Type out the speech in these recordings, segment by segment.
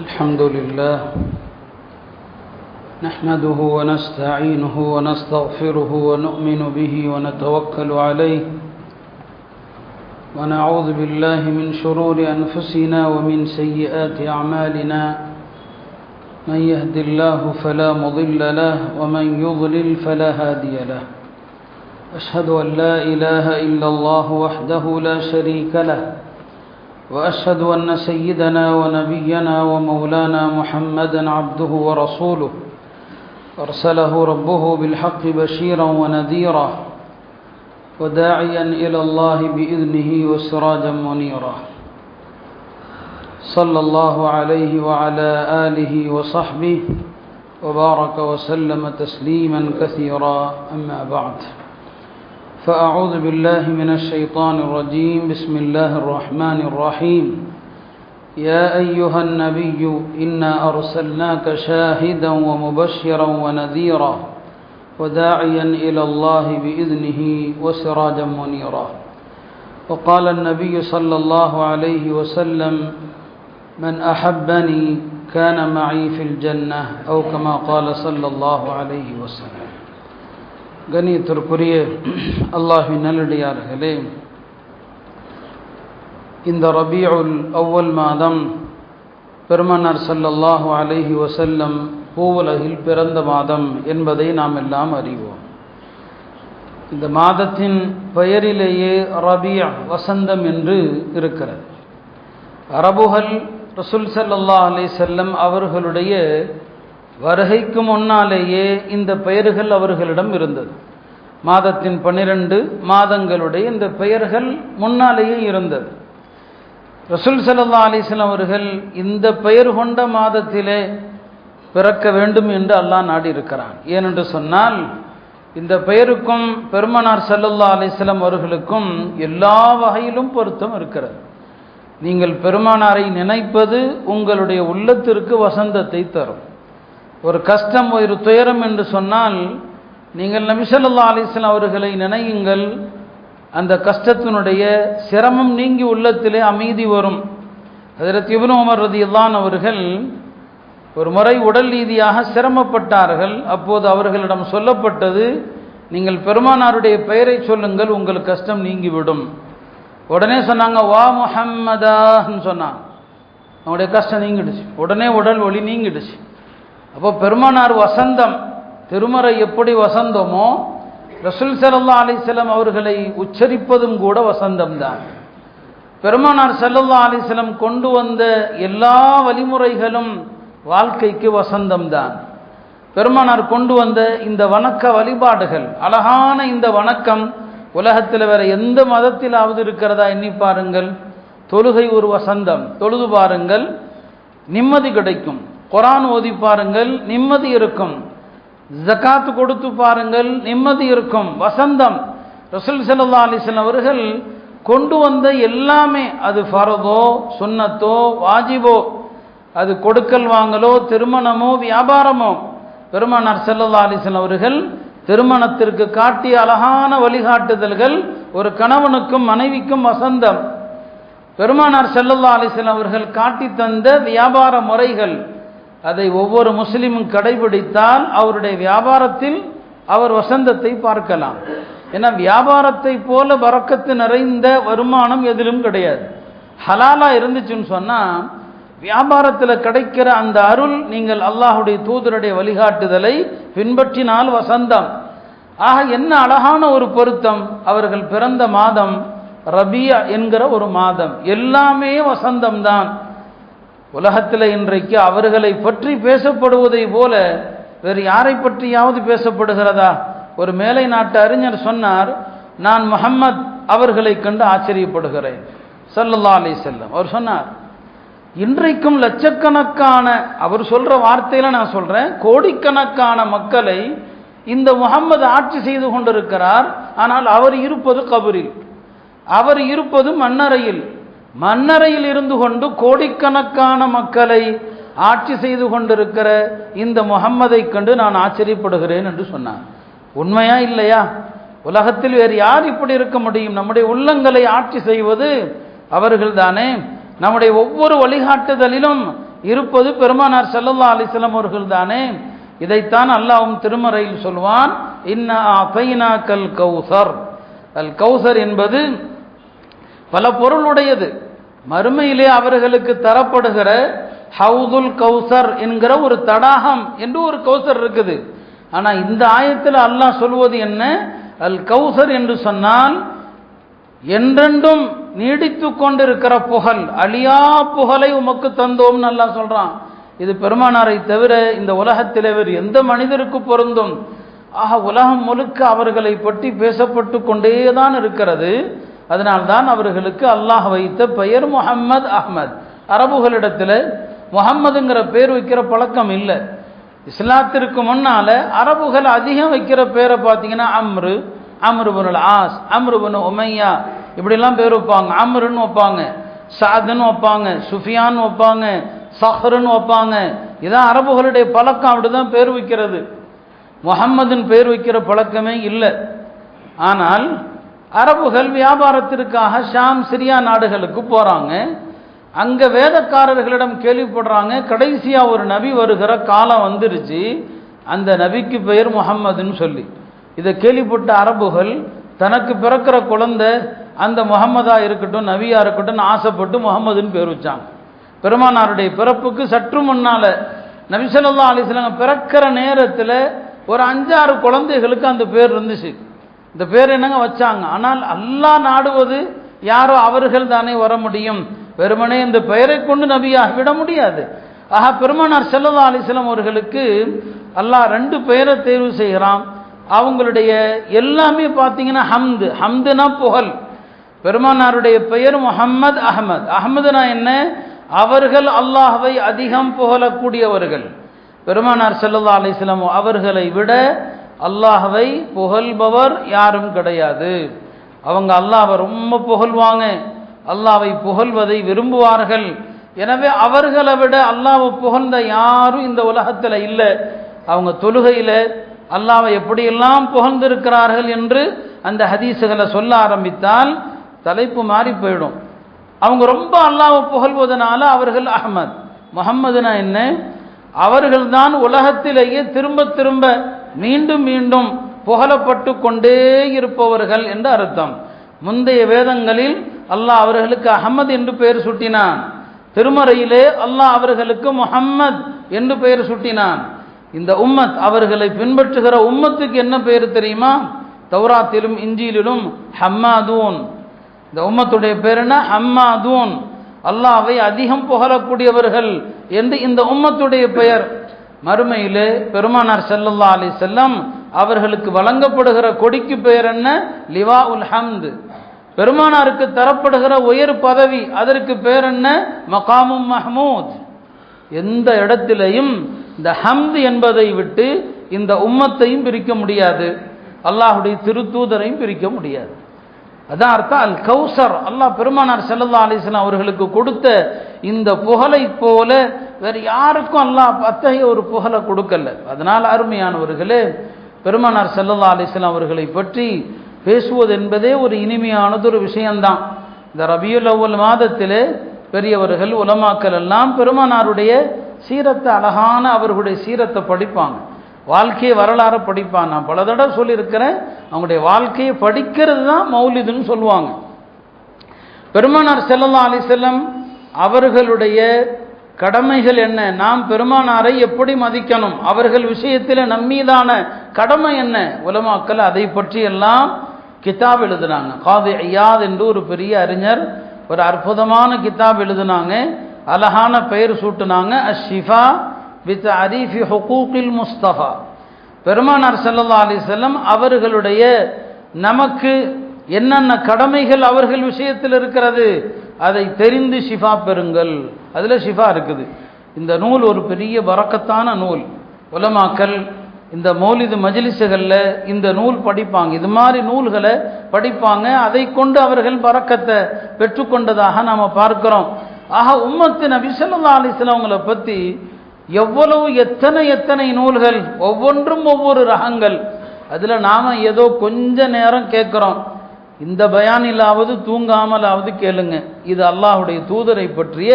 الحمد لله نحمده ونستعينه ونستغفره ونؤمن به ونتوكل عليه ونعوذ بالله من شرور أنفسنا ومن سيئات أعمالنا من يهد الله فلا مضل له ومن يضلل فلا هادي له أشهد أن لا إله إلا الله وحده لا شريك له وأشهد أن سيدنا ونبينا ومولانا محمدا عبده ورسوله أرسله ربه بالحق بشيرا ونذيرا وداعيا إلى الله بإذنه وسراجا منيرا صلى الله عليه وعلى آله وصحبه وبارك وسلم تسليما كثيرا أما بعد فأعوذ بالله من الشيطان الرجيم بسم الله الرحمن الرحيم يا أيها النبي إنا أرسلناك شاهدا ومبشرا ونذيرا وداعيا إلى الله بإذنه وسراجا منيرا وقال النبي صلى الله عليه وسلم من أحبني كان معي في الجنة أو كما قال صلى الله عليه وسلم. கண்ணியத்திற்குரிய அல்லாஹ்வின் நல்லடியார்களே, இந்த ரபீஉல் அவ்வல் மாதம் பெருமானார் ஸல்லல்லாஹு அலைஹி வஸல்லம் பூவுலகில் பிறந்த மாதம் என்பதை நாம் எல்லாம் அறிவோம். இந்த மாதத்தின் பெயரிலேயே ரபீ' வசந்தம் என்று இருக்கிறது. அரபுகள் ரசூல் ஸல்லல்லாஹு அலைஹி வஸல்லம் அவர்களுடைய வருகைக்கு முன்னாலேயே இந்த பெயர்கள் அவர்களிடம் இருந்தது. மாதத்தின் 12 மாதங்களுடைய இந்த பெயர்கள் முன்னாலேயே இருந்தது. ரசூல் ஸல்லல்லாஹு அலைஹி வஸல்லம் அவர்கள் இந்த பெயர் கொண்ட மாதத்திலே பிறக்க வேண்டும் என்று அல்லாஹ் நாடி இருக்கிறான். ஏனென்று சொன்னால், இந்த பெயருக்கும் பெருமானார் ஸல்லல்லாஹு அலைஹி வஸல்லம் அவர்களுக்கும் எல்லா வகையிலும் பொருத்தம் இருக்கிறது. நீங்கள் பெருமானாரை நினைப்பது உங்களுடைய உள்ளத்திற்கு வசந்தத்தை தரும். ஒரு கஷ்டம், ஒரு துயரம் என்று சொன்னால் நீங்கள் நபி ஸல்லல்லாஹு அலைஹி வஸல்லம் அவர்களை நினையுங்கள். அந்த கஷ்டத்தினுடைய சிரமம் நீங்கி உள்ளத்திலே அமைதி வரும். ஹஜ்ரத் இப்னு உமர் ரலியல்லாஹு அன்ஹு அவர்கள் ஒரு முறை உடல் ரீதியாக சிரமப்பட்டார்கள். அப்போது அவர்களிடம் சொல்லப்பட்டது, நீங்கள் பெருமானாருடைய பெயரை சொல்லுங்கள், உங்கள் கஷ்டம் நீங்கிவிடும். உடனே சொன்னாங்க, வா முஹம்மதான்னு சொன்னாங்க. அவங்களுடைய கஷ்டம் நீங்கிடுச்சு. உடனே உடல் வலி நீங்கிடுச்சு. அப்போ பெருமானார் வசந்தம், திருமறை எப்படி வசந்தமோ ரசூல் ஸல்லல்லாஹு அலைஹி வஸல்லம் அவர்களை உச்சரிப்பதும் கூட வசந்தம்தான். பெருமானார் ஸல்லல்லாஹு அலைஹி வஸல்லம் கொண்டு வந்த எல்லா வழிமுறைகளும் வாழ்க்கைக்கு வசந்தம்தான். பெருமானார் கொண்டு வந்த இந்த வணக்க வழிபாடுகள், அழகான இந்த வணக்கம் உலகத்தில் வேற எந்த மதத்திலாவது இருக்கிறதா எண்ணி பாருங்கள். தொழுகை ஒரு வசந்தம், தொழுது பாருங்கள், நிம்மதி கிடைக்கும். குர்ஆன் ஓதி பாருங்கள், நிம்மதி இருக்கும். ஜகாத் கொடுத்து பாருங்கள், நிம்மதி இருக்கும். வசந்தம். ரசூல் ஸல்லல்லாஹு அலைஹி வஸல்லம் அவர்கள் கொண்டு வந்த எல்லாமே, அது ஃபர்தோ சுன்னத்தோ வாஜிபோ, அது கொடுக்கல் வாங்கலோ திருமணமோ வியாபாரமோ, பெருமானார் ஸல்லல்லாஹு அலைஹி வஸல்லம் அவர்கள் திருமணத்திற்கு காட்டிய அழகான வழிகாட்டுதல்கள் ஒரு கணவனுக்கும் மனைவிக்கும் வசந்தம். பெருமானார் ஸல்லல்லாஹு அலைஹி வஸல்லம் அவர்கள் காட்டி தந்த வியாபார முறைகள், அதை ஒவ்வொரு முஸ்லிமும் கடைபிடித்தால் அவருடைய வியாபாரத்தில் அவர் வசந்தத்தை பார்க்கலாம். ஏன்னா வியாபாரத்தை போல பரக்கத்து நிறைந்த வருமானம் எதிலும் கிடையாது. ஹலாலா இருந்துச்சுன்னு சொன்னால் வியாபாரத்தில் கிடைக்கிற அந்த அருள், நீங்கள் அல்லாஹுடைய தூதருடைய வழிகாட்டுதலை பின்பற்றினால் வசந்தம். ஆக என்ன அழகான ஒரு பொருத்தம். அவர்கள் பிறந்த மாதம் ரபியா என்கிற ஒரு மாதம். எல்லாமே வசந்தம்தான். உலகத்தில் இன்றைக்கு அவர்களை பற்றி பேசப்படுவதை போல வேறு யாரை பற்றியாவது பேசப்படுகிறதா? ஒரு மேலை நாட்டு அறிஞர் சொன்னார், நான் முஹம்மத் அவர்களை கண்டு ஆச்சரியப்படுகிறேன் ஸல்லல்லாஹு அலைஹி வஸல்லம். அவர் சொன்னார், இன்றைக்கும் லட்சக்கணக்கான, அவர் சொல்ற வார்த்தையில நான் சொல்றேன், கோடிக்கணக்கான மக்களை இந்த முஹம்மது ஆட்சி செய்து கொண்டிருக்கிறார். ஆனால் அவர் இருப்பது கபரில், அவர் இருப்பது மண்ணறையில். மண்ணறையில் இருந்து கொண்டு கோடிக்கணக்கான மக்களை ஆட்சி செய்து கொண்டிருக்கிற இந்த முஹம்மதை கண்டு நான் ஆச்சரியப்படுகிறேன் என்று சொன்னார். உண்மையா இல்லையா? உலகத்தில் வேறு யார் இப்படி இருக்க முடியும்? நம்முடைய உள்ளங்களை ஆட்சி செய்வது அவர்கள் தானே. நம்முடைய ஒவ்வொரு வழிகாட்டுதலிலும் இருப்பது பெருமானார் ஸல்லல்லாஹு அலைஹி வஸல்லம் அவர்கள் தானே. இதைத்தான் அல்லாஹ்வும் திருமறையில் சொல்வான், இன்னா அதைனாக்கல் கௌசர். அல் கௌசர் என்பது பல பொருளுடையது. மறுமையிலே அவர்களுக்கு தரப்படுகிற ஹவுதுல் கௌசர் என்கிற ஒரு தடாகம் என்று ஒரு கௌசர் இருக்குது. ஆனா இந்த ஆயத்தில் அல்லாஹ் சொல்வது என்ன? அல் கௌசர் என்று சொன்னால் என்றென்றும் நீடித்து கொண்டிருக்கிற புகழ், அழியா புகழை உமக்கு தந்தோம்னு அல்லாஹ் சொல்றான். இது பெருமானாரை தவிர இந்த உலகத்திலே வேறு எந்த மனிதருக்கு பொருந்தும்? ஆக உலகம் முழுக்க அவர்களை பற்றி பேசப்பட்டு கொண்டேதான் இருக்கிறது. அதனால்தான் அவர்களுக்கு அல்லாஹ் வைத்த பெயர் முஹம்மது அஹ்மத். அரபுகளிடத்தில் முஹம்மதுங்கிற பேர் வைக்கிற பழக்கம் இல்லை. இஸ்லாத்திற்கு முன்னால அரபுகள் அதிகம் வைக்கிற பேரை பார்த்தீங்கன்னா அம்ரு, அம்ரு பின் ஆஸ், அம்ரு பின் உமையா, இப்படிலாம் பேர் வைப்பாங்க. அம்ருன்னு வைப்பாங்க, சாதுன்னு வைப்பாங்க, சுஃபியான்னு வைப்பாங்க, சஹ்ருன்னு வைப்பாங்க. இதான் அரபுகளுடைய பழக்கம். அப்படிதான் பேர் வைக்கிறது. முஹம்மதின் பேர் வைக்கிற பழக்கமே இல்லை. ஆனால் அரபுகள் வியாபாரத்திற்காக ஷாம், சிரியா நாடுகளுக்கு போறாங்க. அங்க வேதக்காரர்களிடம் கேள்விப்படுறாங்க, கடைசியா ஒரு நபி வருகிற காலம் வந்துருச்சு, அந்த நபிக்கு பெயர் முஹம்மதுன்னு சொல்லி. இதை கேள்விப்பட்ட அரபுகள் தனக்கு பிறக்கிற குழந்தை அந்த முஹம்மதா இருக்கட்டும், நபியா இருக்கட்டும் ஆசைப்பட்டு முஹம்மதுன்னு பேர் வச்சாங்க. பெருமானாருடைய பிறப்புக்கு சற்று முன்னால நபி ஸல்லல்லாஹு அலைஹி வஸல்லம் பிறக்கிற நேரத்தில் ஒரு 5-6 குழந்தைகளுக்கு அந்த பேர் இருந்துச்சு. இந்த பேர் என்னங்க வச்சாங்க. ஆனால் அல்லாஹ் நாடுவது யாரோ அவர்கள் தானே வர முடியும். வெறுமனே இந்த பெயரை கொண்டு நபியாக விட முடியாது. ஆக பெருமானார் ஸல்லல்லாஹு அலைஹி வஸல்லம் அவர்களுக்கு அல்லாஹ் 2 பெயரை தேர்வு செய்கிறான். அவங்களுடைய எல்லாமே பார்த்தீங்கன்னா ஹம்து. ஹம்துனா புகழ். பெருமானாருடைய பெயர் முஹம்மது அஹ்மத். அஹ்மதுனா என்ன? அவர்கள் அல்லாஹ்வை அதிகம் புகழக்கூடியவர்கள். பெருமானார் ஸல்லல்லாஹு அலைஹி வஸல்லம் அவர்களை விட அல்லாஹ்வை புகழ்பவர் யாரும் கிடையாது. அவங்க அல்லாஹ்வை ரொம்ப புகழ்வாங்க, அல்லாஹ்வை புகழ்வதை விரும்புவார்கள். எனவே அவர்களை விட அல்லாஹ்வை புகழ்ந்த யாரும் இந்த உலகத்தில் இல்லை. அவங்க தொழுகையில் அல்லாஹ்வை எப்படியெல்லாம் புகழ்ந்திருக்கிறார்கள் என்று அந்த ஹதீஸுகளை சொல்ல ஆரம்பித்தால் தலைப்பு மாறி போயிடும். அவங்க ரொம்ப அல்லாஹ்வை புகழ்வதனால அவர்கள் அஹ்மத். முஹம்மதுனா என்ன? அவர்கள்தான் உலகத்திலேயே திரும்ப திரும்ப மீண்டும் மீண்டும் புகழப்பட்டு கொண்டே இருப்பவர்கள் என்று அர்த்தம். முந்தைய வேதங்களில் அல்லாஹ் அவர்களுக்கு அஹ்மத் என்று பெயர் சூட்டினான். திருமறையிலே அல்லாஹ் அவர்களுக்கு முஹம்மத் என்று பெயர் சூட்டினான். இந்த உம்மத், அவர்களை பின்பற்றுகிற உம்மத்துக்கு என்ன பெயர் தெரியுமா? தௌராத்திலும் இஞ்சிலும் ஹம்மாதூன். இந்த உம்மத்துடைய பேர் என்ன? ஹம்மாதூன். அல்லாஹ்வை அதிகம் புகழக்கூடியவர்கள் என்று இந்த உம்மத்துடைய பெயர். மறுமையிலே பெருமானார் ஸல்லல்லாஹு அலைஹி வஸல்லம் அவர்களுக்கு வழங்கப்படுகிற கொடிக்கு பெயர் என்ன? லிவா உல் ஹம்து. பெருமானாருக்கு தரப்படுகிற உயர் பதவி, அதற்கு பெயர் என்ன? மகாமும் மஹ்மூத். எந்த இடத்திலையும் இந்த ஹம்து என்பதை விட்டு இந்த உம்மத்தையும் பிரிக்க முடியாது, அல்லாஹுடைய திருத்தூதரையும் பிரிக்க முடியாது. அதான் அர்த்தம் அல் கௌசர். அல்லாஹ் பெருமானார் ஸல்லல்லாஹு அலைஹி வஸல்லம் அவர்களுக்கு கொடுத்த இந்த புகழை போல வேறு யாருக்கும் அல்லாஹ் அத்தகைய ஒரு புகழை கொடுக்கல. அதனால் அருமையானவர்களே, பெருமானார் ஸல்லல்லாஹு அலைஹி வஸல்லம் அவர்களை பற்றி பேசுவது என்பதே ஒரு இனிமையானதொரு விஷயம்தான். இந்த ரபியுல் அவ்வல் மாதத்திலே பெரியவர்கள் உலமாக்கள் எல்லாம் பெருமானாருடைய சீரத்தை, அழகான அவர்களுடைய சீரத்தை படிப்பாங்க, வாழ்க்கையை வரலாறு படிப்பாங்க. நான் பல தடவை சொல்லியிருக்கிறேன், அவங்களுடைய வாழ்க்கையை படிக்கிறது தான் மௌலிதுன்னு சொல்லுவாங்க. பெருமானார் ஸல்லல்லாஹு அலைஹி வஸல்லம் அவர்களுடைய கடமைகள் என்ன, நாம் பெருமானாரை எப்படி மதிக்கணும், அவர்கள் விஷயத்தில் நம்மீதான கடமை என்ன, உலமாக்கள் அதை பற்றி எல்லாம் கிதாப் எழுதுனாங்க. காதி ஐயாத் என்று ஒரு பெரிய அறிஞர் ஒரு அற்புதமான கிதாப் எழுதுனாங்க, அழகான பெயர் சூட்டுனாங்க, அஷ்ஷிஃபா வித் அரீஃபி ஹுகூகில் முஸ்தஃபா. பெருமானார் ஸல்லல்லாஹு அலைஹி வஸல்லம் அவர்களுடைய நமக்கு என்னென்ன கடமைகள் அவர்கள் விஷயத்தில் இருக்கிறது அதை தெரிந்து ஷிஃபா பெறுங்கள். அதில் ஷிஃபா இருக்குது. இந்த நூல் ஒரு பெரிய பரக்கத்தான நூல். உலமாக்கள் இந்த மௌலிது மஜ்லிஸுகளில் இந்த நூல் படிப்பாங்க, இது மாதிரி நூல்களை படிப்பாங்க. அதை கொண்டு அவர்கள் பரக்கத்தை பெற்றுக்கொண்டதாக நாம் பார்க்கிறோம். ஆக உம்மத்து நபி ஸல்லல்லாஹு அலைஹி வஸல்லம் அவங்களை பற்றி எவ்வளவு எத்தனை நூல்கள், ஒவ்வொன்றும் ஒவ்வொரு ரகங்கள். அதில் நாம் ஏதோ கொஞ்ச நேரம் கேட்குறோம், இந்த பயானிலாவது தூங்காமலாவது கேளுங்க. இது அல்லாஹுடைய தூதரை பற்றிய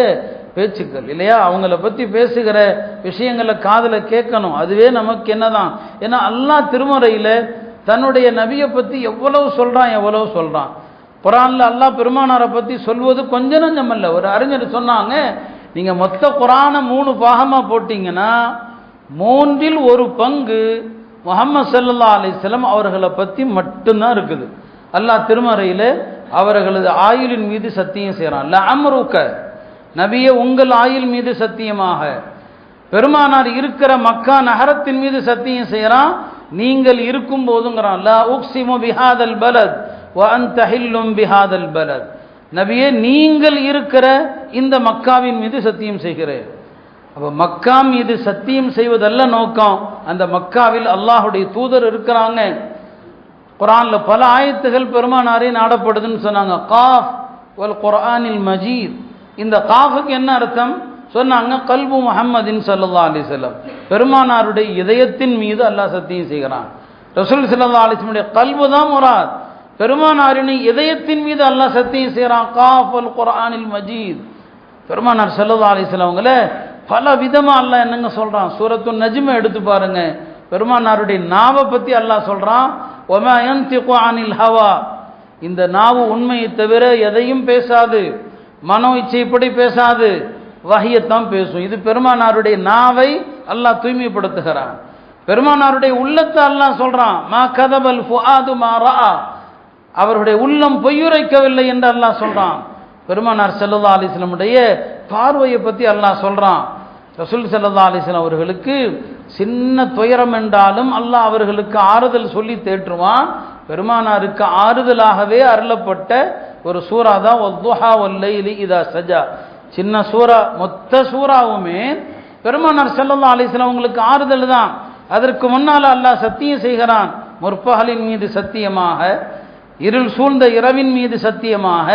பேச்சுக்கள் இல்லையா? அவங்கள பற்றி பேசுகிற விஷயங்களை காதில் கேட்கணும். அதுவே நமக்கு என்னதான். ஏன்னா அல்லாஹ் திருமறையில் தன்னுடைய நபியை பற்றி எவ்வளவு சொல்கிறான். குர்ஆனில் அல்லாஹ் பெருமானாரை பற்றி சொல்வது கொஞ்சம் நஞ்சம் அல்ல. ஒரு அறிஞர் சொன்னாங்க, நீங்கள் மொத்த குர்ஆனை 3 பாகமாக போட்டிங்கன்னா 3இல் 1 பங்கு முஹம்மது ஸல்லல்லாஹு அலைஹி வஸல்லம் அவர்களை பற்றி மட்டும்தான் இருக்குது. அல்லாஹ் திருமறையில் அவர்களது ஆயுளின் மீது சத்தியம் செய்கிறான். லஅம்ருக, நபியே உங்கள் ஆயுள் மீது சத்தியமாக. பெருமானார் இருக்கிற மக்கா நகரத்தின் மீது சத்தியம் செய்கிறான், நீங்கள் இருக்கும் போதுங்கிறான். லா உக்ஸிமு பிஹாதல் பலத் வ அன்த ஹில்லும் பிஹாதல் பலத், நபியே நீங்கள் இருக்கிற இந்த மக்காவின் மீது சத்தியம் செய்கிறேன். அப்போ மக்கா மீது சத்தியம் செய்வதல்ல நோக்கம், அந்த மக்காவில் அல்லாஹுடைய தூதர் இருக்கிறாங்க. குர்ஆன்ல பல ஆயத்துகள் பெருமானாரே நாடப்படுதுன்னு சொன்னாங்க. காஃப் வல் குர்ஆனில் மஜீத், இந்த காஃபுக்கு என்ன அர்த்தம் சொன்னாங்க? கல்பு முஹம்மதின் ஸல்லல்லாஹு அலைஹி வஸல்லம், பெருமானாருடைய இதயத்தின் மீது அல்லாஹ் சத்தியம் செய்கிறான். ரசூல் ஸல்லல்லாஹு அலைஹி வஸல்லம் கல்பு தான் முராத், பெருமானாரின் இதயத்தின் மீது அல்லாஹ் சத்தியம் செய்கிறான். காஃப் வல் குர்ஆனில் மஜீத், பெருமானார் ஸல்லல்லாஹு அலைஹி வஸல்லம் அவங்கள பல விதமாக அல்லாஹ் என்னங்க சொல்கிறான். சூரத்துன் நஜ்மை எடுத்து பாருங்க, பெருமானாருடைய நாவை பற்றி அல்லாஹ் சொல்கிறான். வமா யன்திகு அனில் ஹவா, இந்த நாவு உண்மையை தவிர எதையும் பேசாது, மனோ இச்சைப்படி பேசாது, வஹியத்தான் பேசும். இது பெருமானாருடைய நாவை அல்லாஹ் தூய்மைப்படுத்துகிறான். பெருமானாருடைய உள்ளத்தை அல்லாஹ் சொல்கிறான். மா கதபல் ஃபுஆது மா ரஆ, அவருடைய உள்ளம் பொய்யுரைக்கவில்லை என்று அல்லாஹ் சொல்கிறான். பெருமானார் ஸல்லல்லாஹு அலைஹி வஸல்லமுடைய பார்வையை பற்றி அல்லாஹ் சொல்கிறான். ரசூல் ஸல்லல்லாஹு அலைஹி வஸல்லம் அவர்களுக்கு சின்ன துயரம் என்றாலும் அல்லாஹ் அவர்களுக்கு ஆறுதல் சொல்லி தேற்றுவான். பெருமானாருக்கு ஆறுதலாகவே அருளப்பட்ட ஒரு சூரா தான் வத்துஹா வல்லைலி இதா சஜா. சின்ன சூரா, மொத்த சூறாவுமே பெருமானார் ஸல்லல்லாஹு அலைஹி வஸல்லம் அவங்களுக்கு ஆறுதல் தான். அதற்கு முன்னால் அல்லாஹ் சத்தியம் செய்கிறான். முற்பகலின் மீது சத்தியமாக, இருள் சூழ்ந்த இரவின் மீது சத்தியமாக,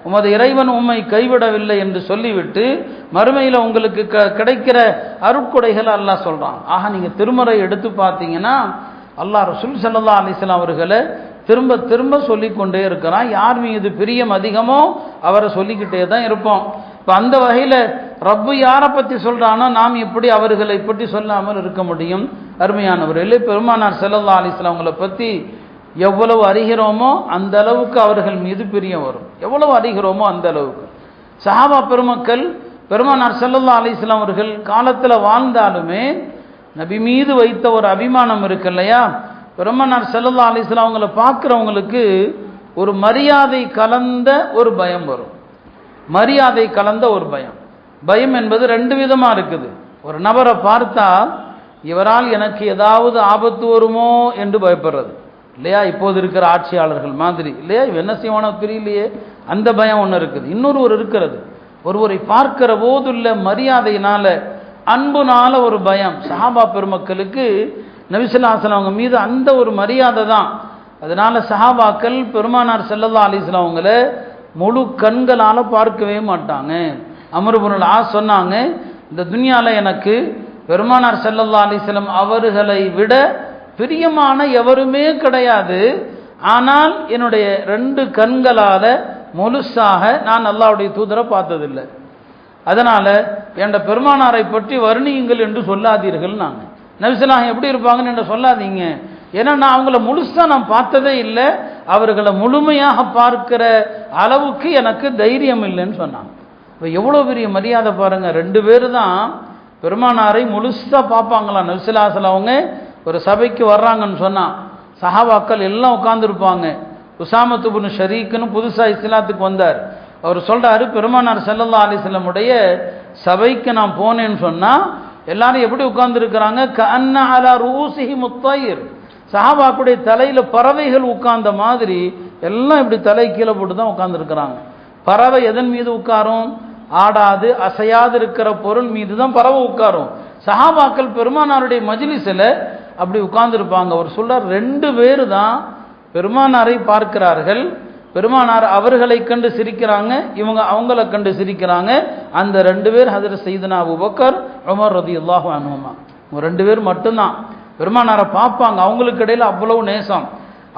உமது இறைவன் உம்மை கைவிடவில்லை என்று சொல்லிவிட்டு மறுமையில் உங்களுக்கு கிடைக்கிற அருட்கொடைகள் அல்லாஹ் சொல்கிறான். ஆக நீங்கள் திருமறை எடுத்து பார்த்தீங்கன்னா அல்லாஹ் ரசூல் ஸல்லல்லாஹு அலைஹி வஸல்லம் அவர்களை திரும்ப திரும்ப சொல்லிக்கொண்டே இருக்கிறான். யார் மீது பிரியம் அதிகமோ அவரை சொல்லிக்கிட்டே தான் இருப்போம். இப்போ அந்த வகையில் ரப்பு யாரை பற்றி சொல்கிறானோ நாம் எப்படி அவர்களை பற்றி சொல்லாமல் இருக்க முடியும்? அருமையானவர்களே, பெருமானார் ஸல்லல்லாஹு அலைஹி வஸல்லம் அவங்களை பற்றி எவ்வளவு அறிகிறோமோ அந்த அளவுக்கு அவர்கள் மீது பிரியம் வரும். எவ்வளவு அறிகிறோமோ அந்த அளவுக்கு. சஹாபா பெருமக்கள் பெருமானார் ஸல்லல்லாஹு அலைஹி வஸல்லம் அவர்கள் காலத்தில் வாழ்ந்தாலுமே நபி மீது வைத்த ஒரு அபிமானம் இருக்கு இல்லையா? பெருமானார் ஸல்லல்லாஹு அலைஹி வஸல்லம் அவங்கள பார்க்குறவங்களுக்கு ஒரு மரியாதை கலந்த ஒரு பயம் வரும். மரியாதை கலந்த ஒரு பயம். பயம் என்பது 2 விதமாக இருக்குது. ஒரு நபரை பார்த்தா இவரால் எனக்கு ஏதாவது ஆபத்து வருமோ என்று பயப்படுறது இல்லையா? இப்போது இருக்கிற ஆட்சியாளர்கள் மாதிரி இல்லையா? இவ என்ன செய்வானோ தெரியலையே, அந்த பயம் ஒன்று இருக்குது. இன்னொரு இருக்கிறது, ஒருவரை பார்க்கிற போதுள்ள மரியாதையினால, அன்புனால ஒரு பயம். சஹாபா பெருமக்களுக்கு நபி ஸல்லல்லாஹு அலைஹி வஸல்லம் அவங்க மீது அந்த ஒரு மரியாதை தான். அதனால சஹாபாக்கள் பெருமானார் ஸல்லல்லாஹு அலைஹி வஸல்லம் அவங்கள முழு கண்களால் பார்க்கவே மாட்டாங்க. அம்ர் இப்னுல் ஆஸ் சொன்னாங்க, இந்த துன்யாவில் எனக்கு பெருமானார் ஸல்லல்லாஹு அலைஹி வஸல்லம் அவர்களை விட பிரியமான எவருமே கிடையாது. ஆனால் என்னுடைய 2 கண்களால் முழுசாக நான் அல்லாஹ்வுடைய தூதரை பார்த்ததில்லை. அதனால் என்ற பெருமானாரை பற்றி வர்ணியுங்கள் என்று சொல்லாதீர்கள். நாங்கள் நபி ஸல்லல்லாஹு அலைஹி வஸல்லம் எப்படி இருப்பாங்கன்னு என்று சொல்லாதீங்க. ஏன்னா நான் அவங்கள முழுசாக நான் பார்த்ததே இல்லை, அவர்களை முழுமையாக பார்க்கிற அளவுக்கு எனக்கு தைரியம் இல்லைன்னு சொன்னாங்க. இப்போ எவ்வளோ பெரிய மரியாதை பாருங்கள். 2 பேர் தான் பெருமானாரை முழுசாக பார்ப்பாங்களாம். நபி ஸல்லல்லாஹு அலைஹி வஸல்லம் அவங்க ஒரு சபைக்கு வர்றாங்கன்னு சொன்னால் சஹாபாக்கள் எல்லாம் உட்காந்துருப்பாங்க. உசாமத்து இப்னு ஷரீக்குன்னு புதுசாக இஸ்லாத்துக்கு வந்தார். அவர் சொல்கிறாரு, பெருமானார் ஸல்லல்லாஹு அலைஹி வஸல்லம் உடைய சபைக்கு நான் போனேன்னு சொன்னால் எல்லாரும் எப்படி உட்கார்ந்துருக்கிறாங்க? கஅன்ன அலா ரூஸிஹி முத்தயிர், சஹாபாக்குடைய தலையில் பறவைகள் உட்கார்ந்த மாதிரி எல்லாம் இப்படி தலை கீழே போட்டு தான் உட்கார்ந்துருக்கிறாங்க. பறவை எதன் மீது உட்காரும்? ஆடாது அசையாது இருக்கிற பொருள் மீது தான் பறவை உட்காரும். சஹாபாக்கள் பெருமானாருடைய மஜ்லிஸில் அப்படி உட்கார்ந்துருப்பாங்க. அவர் சொல்றார், 2 பேர் தான் பெருமானாரை பார்க்கிறார்கள். பெருமானார் அவர்களை கண்டு சிரிக்கிறாங்க, இவங்க அவங்கள கண்டு சிரிக்கிறாங்க. அந்த 2 பேர் ஹஜ்ரத் சையதுனா அபூபக்கர், உமர் ரலியல்லாஹு அன்ஹுமா. 2 பேர் மட்டும்தான் பெருமானாரை பார்ப்பாங்க. அவங்களுக்கு இடையில அவ்வளவு நேசம்,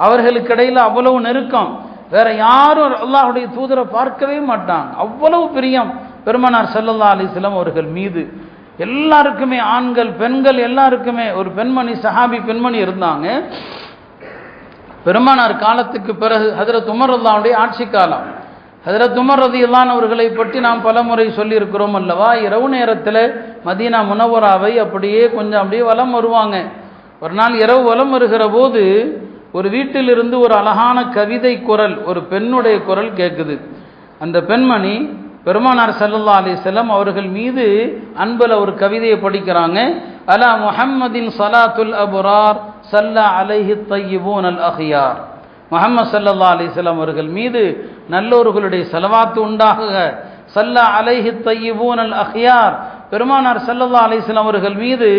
அவர்களுக்கு இடையில அவ்வளவு நெருக்கம். வேற யாரும் அல்லாஹ்வுடைய தூதரை பார்க்கவே மாட்டாங்க. அவ்வளவு பிரியம் பெருமானார் ஸல்லல்லாஹு அலைஹி வஸல்லம் அவர்கள் மீது எல்லாருக்குமே, ஆண்கள் பெண்கள் எல்லாருக்குமே, ஒரு பெண்மணி சஹாபி பெண்மணி இருந்தாங்க. பெருமானார் காலத்துக்கு பிறகு ஹஜ்ரத் உமர் ரலியல்லாஹு அன்ஹுடைய ஆட்சி காலம். ஹஜ்ரத் உமர் ரலியல்லாஹு அன்ஹு அவர்களை பற்றி நாம் பலமுறை சொல்லியிருக்கிறோம் அல்லவா. இரவு நேரத்தில் மதீனா முனவராவை அப்படியே கொஞ்சம் அப்படியே வலம் வருவாங்க. ஒரு நாள் இரவு வலம் வருகிற போது ஒரு வீட்டிலிருந்து ஒரு அழகான கவிதை குரல், ஒரு பெண்ணுடைய குரல் கேட்குது. அந்த பெண்மணி பெருமானார் ஸல்லல்லாஹு அலைஹி வஸல்லம் அவர்கள் மீது அன்புல ஒரு கவிதையை படிக்கிறாங்க. அலா முஹம்மதின் ஸலாத்துல் அப்ரார் ஸல்லா அலைஹி த்தய்யிபூனல் அஹ்யார். முஹம்மது ஸல்லல்லாஹு அலைஹி வஸல்லம் அவர்கள் மீது நல்லோர்களுடைய ஸலவாத்து உண்டாகுக. ஸல்லா அலைஹி த்தய்யிபூனல் அஹ்யார். பெருமானார் ஸல்லல்லாஹு அலைஹி வஸல்லம் அவர்கள் மீது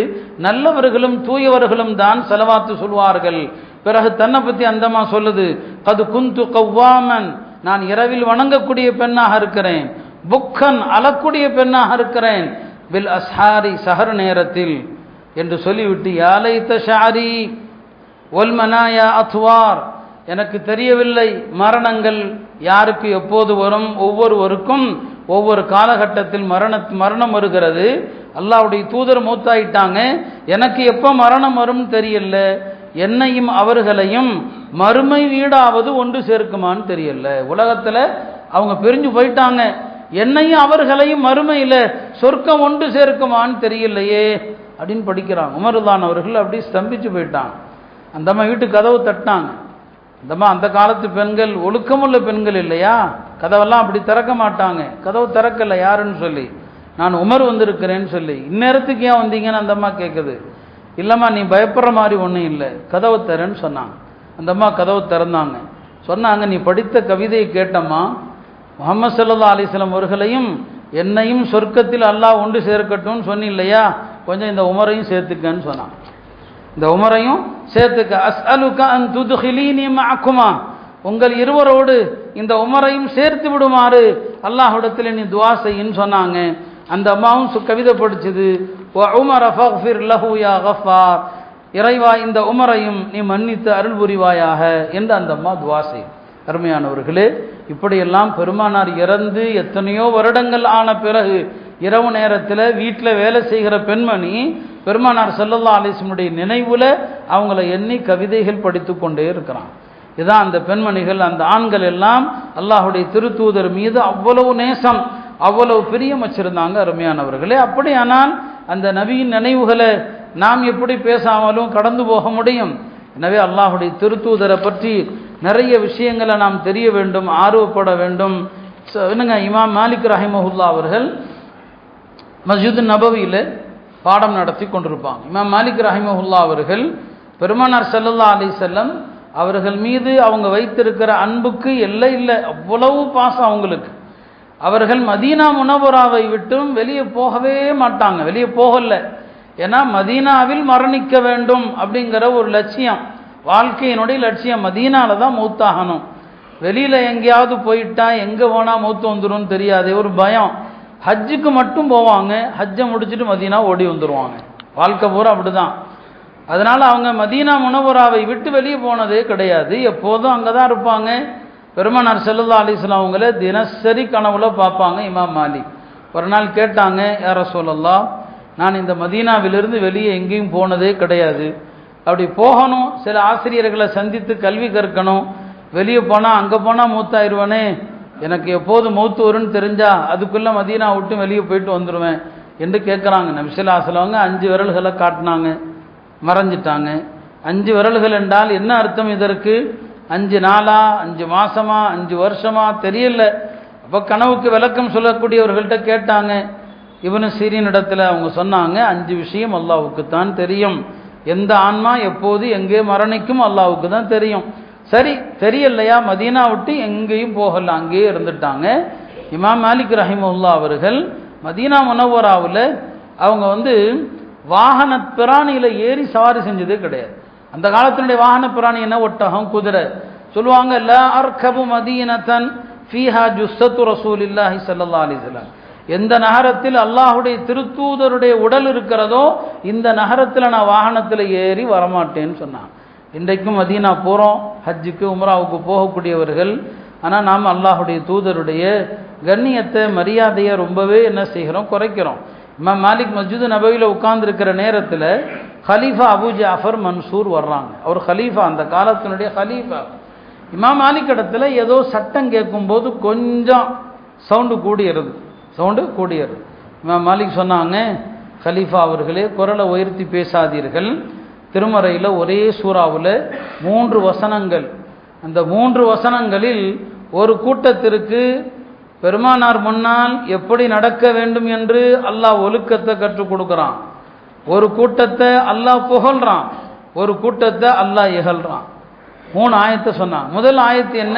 நல்லவர்களும் தூயவர்களும் தான் ஸலவாத்து சொல்வார்கள். பிறகு தன்னை பற்றி அந்தமா சொல்லுது, கது குந்து கவ்வாமன், நான் இரவில் வணங்கக்கூடிய பெண்ணாக இருக்கிறேன், புக்கன் அழக்கூடிய பெண்ணாக இருக்கிறேன், பில் அஸ்ஹாரி சஹர் நேரத்தில் என்று சொல்லிவிட்டு, யாலைத்த ஷாரி ஒல் மனாயா அத்வார், எனக்கு தெரியவில்லை மரணங்கள் யாருக்கு எப்போது வரும். ஒவ்வொருவருக்கும் ஒவ்வொரு காலகட்டத்தில் மரணம் வருகிறது. அல்லாஹ்வுடைய தூதர் மூத்தாயிட்டாங்க, எனக்கு எப்போ மரணம் வரும் தெரியல, என்னையும் அவர்களையும் மறுமை வீடாவது ஒன்று சேர்க்குமான்னு தெரியல. உலகத்தில் அவங்க பிரிஞ்சு போயிட்டாங்க, என்னையும் அவர்களையும் மறுமையில் சொர்க்கம் ஒன்று சேர்க்குமான்னு தெரியலையே அப்படின்னு படிக்கிறாங்க. உமர்தான் அவர்கள் அப்படி ஸ்தம்பிச்சு போயிட்டாங்க. அந்தம்மா வீட்டு கதவு தட்டினாங்க. அந்தம்மா அந்த காலத்து பெண்கள் ஒழுக்கமுள்ள பெண்கள் இல்லையா, கதவெல்லாம் அப்படி திறக்க மாட்டாங்க. கதவு திறக்கல யாருன்னு சொல்லி, நான் உமர் வந்திருக்கிறேன்னு சொல்லி. இந்நேரத்துக்கு ஏன் வந்தீங்கன்னு அந்தம்மா கேட்குது. இல்லைம்மா நீ பயப்படுற மாதிரி ஒன்றும் இல்லை, கதவு தரேன்னு சொன்னாங்க. அந்த அம்மா கதவு திறந்தாங்க. சொன்னாங்க, நீ படித்த கவிதையை கேட்டம்மா, முஹம்மது ஸல்லல்லாஹு அலைஹி வஸல்லம் அவர்களையும் என்னையும் சொர்க்கத்தில் அல்லாஹ் ஒன்று சேர்க்கட்டும்னு சொன்னி இல்லையா, கொஞ்சம் இந்த உமரையும் சேர்த்துக்கன்னு சொன்னான். இந்த உமரையும் சேர்த்துக்க. அஸ்அலுக அன் துத்கிலீனி மஅகுமா, உங்கள் இருவரோடு இந்த உமரையும் சேர்த்து விடுமாறு அல்லாஹ்விடத்தில் நீ துஆ செய்யின்னு சொன்னாங்க. அந்த அம்மாவும் கவிதை படிச்சது. உமர ஃபக்ஃபிர் லஹு யா கஃபார், இறைவா இந்த உமரையும் நீ மன்னித்து அருள் புரிவாயாக என்று அந்த அம்மா துஆ செய்யும். அருமையானவர்களே, இப்படியெல்லாம் பெருமானார் இறந்து எத்தனையோ வருடங்கள் ஆன பிறகு இரவு நேரத்தில் வீட்டில் வேலை செய்கிற பெண்மணி பெருமானார் ஸல்லல்லாஹு அலைஹி வஸல்லம் நினைவுல அவங்கள எண்ணி கவிதைகள் படித்து கொண்டே இருக்கிறான். இதான் அந்த பெண்மணிகள், அந்த ஆண்கள் எல்லாம் அல்லாஹுடைய திருத்தூதர் மீது அவ்வளவு நேசம், அவ்வளவு பிரியம் வச்சிருந்தாங்க. அருமையானவர்களே, அப்படியானால் அந்த நபியின் நினைவுகளை நாம் எப்படி பேசாமலும் கடந்து போக முடியும்? எனவே அல்லாஹுடைய திருத்தூதரை பற்றி நிறைய விஷயங்களை நாம் தெரிய வேண்டும், ஆர்வப்பட வேண்டும். என்னங்க, இமாம் மாலிக் ரஹிமஹுல்லா அவர்கள் மஸ்ஜித் நபவியில் பாடம் நடத்தி கொண்டிருப்பாங்க. இமாம் மாலிக் ரஹிமஹுல்லா அவர்கள் பெருமானார் ஸல்லல்லாஹு அலைஹி வஸல்லம் அவர்கள் மீது அவங்க வைத்திருக்கிற அன்புக்கு எல்லை இல்லை, அவ்வளவு பாசம் அவங்களுக்கு. அவர்கள் மதீனா முனவராவை விட்டும் வெளியே போகவே மாட்டாங்க, வெளியே போகல. ஏன்னா மதீனாவில் மரணிக்க வேண்டும் அப்படிங்கிற ஒரு லட்சியம், வாழ்க்கையினுடைய லட்சியம். மதீனால தான் மௌத்தாகணும். வெளியில் எங்கேயாவது போயிட்டா எங்கே போனால் மௌத்து வந்துடும் தெரியாது, ஒரு பயம். ஹஜ்ஜுக்கு மட்டும் போவாங்க, ஹஜ்ஜை முடிச்சுட்டு மதீனா ஓடி வந்துடுவாங்க. வாழ்க்கை பூரா அப்படி தான். அதனால் அவங்க மதீனா முனவராவை விட்டு வெளியே போனதே கிடையாது, எப்போதும் அங்கே தான் இருப்பாங்க. பெருமானார் ஸல்லல்லாஹு அலைஹி வஸல்லம் அவங்கள தினசரி கனவுல பார்ப்பாங்க. இமாம் மாலிக் ஒரு நாள் கேட்டாங்க, யா ரசூலல்லாஹ், நான் இந்த மதீனாவிலிருந்து வெளியே எங்கேயும் போனதே கிடையாது, அப்படி போகணும், சில ஆசிரியர்களை சந்தித்து கல்வி கற்கணும், வெளியே போனால் அங்கே போனால் மூத்தாயிருவனே, எனக்கு எப்போது மௌத்து வரும்னு தெரிஞ்சா அதுக்குள்ளே மதீனா விட்டு வெளியே போயிட்டு வந்துடுவேன் என்று கேட்குறாங்க. நபி ஸல்லல்லாஹு அலைஹி வஸல்லம் 5 விரல்களை காட்டினாங்க, மறைஞ்சிட்டாங்க. 5 விரல்கள் என்றால் என்ன அர்த்தம் இதற்கு? 5 நாளா, 5 மாசமா, 5 வருஷமா தெரியல. அப்போ கனவுக்கு விளக்கம் சொல்லக்கூடியவர்கள்ட்ட கேட்டாங்க. இப்னு சீரின் இடத்துல அவங்க சொன்னாங்க, 5 விஷயம் அல்லாஹ்வுக்கு தான் தெரியும், எந்த ஆன்மா எப்போது எங்கே மரணிக்கும் அல்லாஹ்வுக்கு தான் தெரியும். சரி, தெரியலையா, மதீனா விட்டு எங்கேயும் போகல, அங்கேயே இருந்துட்டாங்க. இமாம் மாலிக் ரஹிமஹுல்லா அவர்கள் மதீனா முனவராவில் அவங்க வாகன பிராணியில் ஏறி சவாரி செஞ்சதே கிடையாது. அந்த காலத்தினுடைய வாகன பிராணி என்ன? ஒட்டகம், குதிரை. சொல்லுவாங்க, லா அர்கபு மதீனத்தன் ஃபீஹா ஜுஸ்ஸத்து ரசூலில்லாஹி ஸல்லல்லாஹு அலைஹி வஸல்லம், எந்த நகரத்தில் அல்லாஹுடைய திருத்தூதருடைய உடல் இருக்கிறதோ இந்த நகரத்தில் நான் வாகனத்தில் ஏறி வரமாட்டேன்னு சொன்னாங்க. இன்றைக்கும் மதீனா போகிறோம், ஹஜ்ஜுக்கு உம்ராவுக்கு போகக்கூடியவர்கள். ஆனால் நாம் அல்லாஹுடைய தூதருடைய கண்ணியத்தை மரியாதையை ரொம்பவே என்ன செய்கிறோம், குறைக்கிறோம். இமாம் மாலிக் மஸ்ஜிது நபவியில் உட்கார்ந்துருக்கிற நேரத்தில் ஹலீஃபா அபு ஜாஃபர் மன்சூர் வர்றாங்க. அவர் ஹலீஃபா, அந்த காலத்தினுடைய ஹலீஃபா. இமாம் மாலிக் இடத்துல ஏதோ சட்டம் கேட்கும்போது கொஞ்சம் சவுண்டு கூடியது. இமாம் மாலிக் சொன்னாங்க, ஹலீஃபா அவர்களே, குரலை உயர்த்தி பேசாதீர்கள். திருமறையில் ஒரே சூறாவில் 3 வசனங்கள். அந்த 3 வசனங்களில் ஒரு கூட்டத்திற்கு பெருமானார் முன்னால் எப்படி நடக்க வேண்டும் என்று அல்லாஹ் ஒழுக்கத்தை கற்றுக் கொடுக்குறான். ஒரு கூட்டத்தை அல்லாஹ் புகழ்றான், ஒரு கூட்டத்தை அல்லாஹ் இகழ்றான். 3 ஆயத்தை சொன்னான். முதல் ஆயத்து என்ன?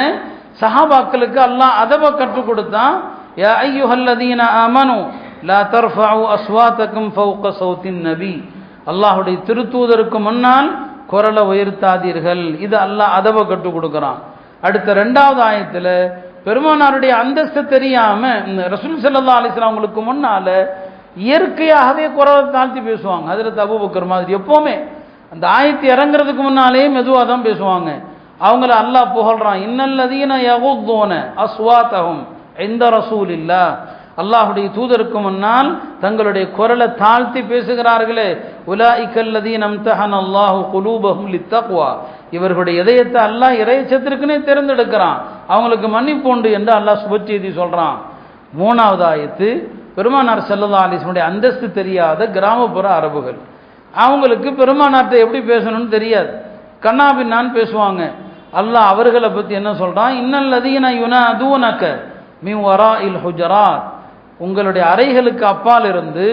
சஹாபாக்களுக்கு அல்லாஹ் அதப கற்றுக் கொடுத்தான். யா அய்யுஹல்லதீன ஆமனு லா தர்ஃபஉ அஸ்வாத்தகும் ஃபௌக ஸௌத்தின் நபி. அல்லாஹ்வுடைய திருத்தூதருக்கு முன்னால் குரலை உயர்த்தாதீர்கள். இது அல்லாஹ் அதப கற்றுக் கொடுக்குறான். அடுத்த 2வது ஆயத்தில் பெருமானாருடைய அந்தஸ்து தெரியாம ரசூல் ஸல்லல்லாஹு அலைஹி வஸல்லம் அவங்களுக்கு முன்னால இயற்கையாகவே குரலை தாழ்த்தி பேசுவாங்க. ஹஜ்ரத் அபூபக்கர் மாதிரி எப்பவுமே அந்த ஆயத்து இறங்குறதுக்கு முன்னாலே மெதுவாக தான் பேசுவாங்க. அவங்கள அல்லாஹ் புகழ்றான். இன்னல்லதீன யகுதுன அஸ்வாத்தஹும் இன்த ரசூலில்லாஹ். அல்லாஹ்வுடைய தூதருக்கு முன்னால் தங்களுடைய குரலை தாழ்த்தி பேசுகிறார்களே, உலாயிகல்லதீன அம்தஹனல்லாஹு குலூபஹும் லித்தக்வா. இவர்களுடைய இதயத்தை அல்லாஹ் இறைச்சத்திற்குனே தேர்ந்தெடுக்கிறான், அவங்களுக்கு மன்னிப்பு உண்டு என்று அல்லாஹ் சுப செய்தி சொல்றான். 3வது ஆயத்து பெருமானார் ஸல்லல்லாஹு அலைஹி வஸல்லம் அந்தஸ்து தெரியாத கிராமப்புற அரபுகள். அவங்களுக்கு பெருமானார்ட்ட எப்படி பேசணும்னு தெரியாது, கண்ணாபின்னான்னு பேசுவாங்க. அல்லாஹ் அவர்களை பற்றி என்ன சொல்றான்? இன்னல்லதீன யுனாதூனக மின் வராஇல் ஹுஜராத். உங்களுடைய அறைகளுக்கு அப்பால் இருந்து